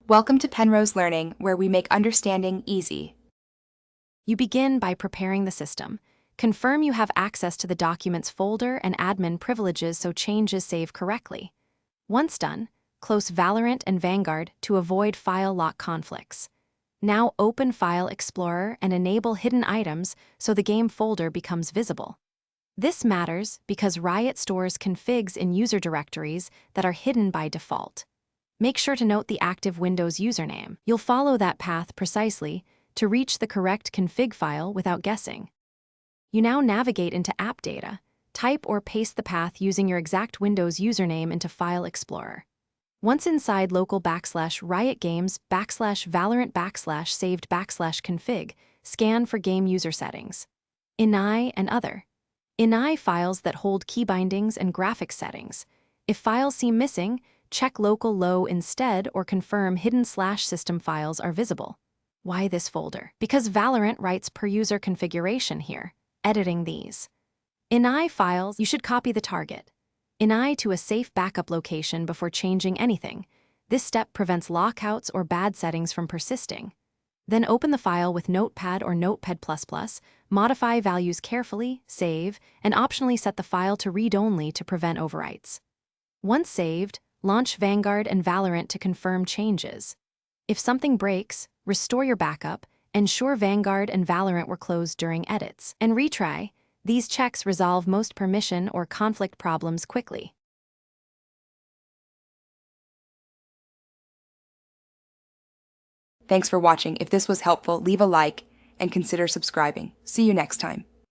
Welcome to Penrose Learning, where we make understanding easy. You begin by preparing the system. Confirm you have access to the documents folder and admin privileges so changes save correctly. Once done, close Valorant and Vanguard to avoid file lock conflicts. Now open File Explorer and enable hidden items so the game folder becomes visible. This matters because Riot stores configs in user directories that are hidden by default. Make sure to note the active Windows username. You'll follow that path precisely to reach the correct config file without guessing. You now navigate into App Data. Type or paste the path using your exact Windows username into File Explorer. Once inside local /Riot Games /Valorant /saved /config, scan for game user settings. INI and other. INI files that hold key bindings and graphics settings. If files seem missing, check local low instead or confirm hidden /system files are visible. Why this folder? Because Valorant writes per user configuration here, editing these. INI files, you should copy the target. INI to a safe backup location before changing anything. This step prevents lockouts or bad settings from persisting. Then open the file with Notepad or Notepad++, modify values carefully, save, and optionally set the file to read-only to prevent overwrites. Once saved, launch Vanguard and Valorant to confirm changes. If something breaks, restore your backup, ensure Vanguard and Valorant were closed during edits, and retry. These checks resolve most permission or conflict problems quickly. Thanks for watching. If this was helpful, leave a like and consider subscribing. See you next time.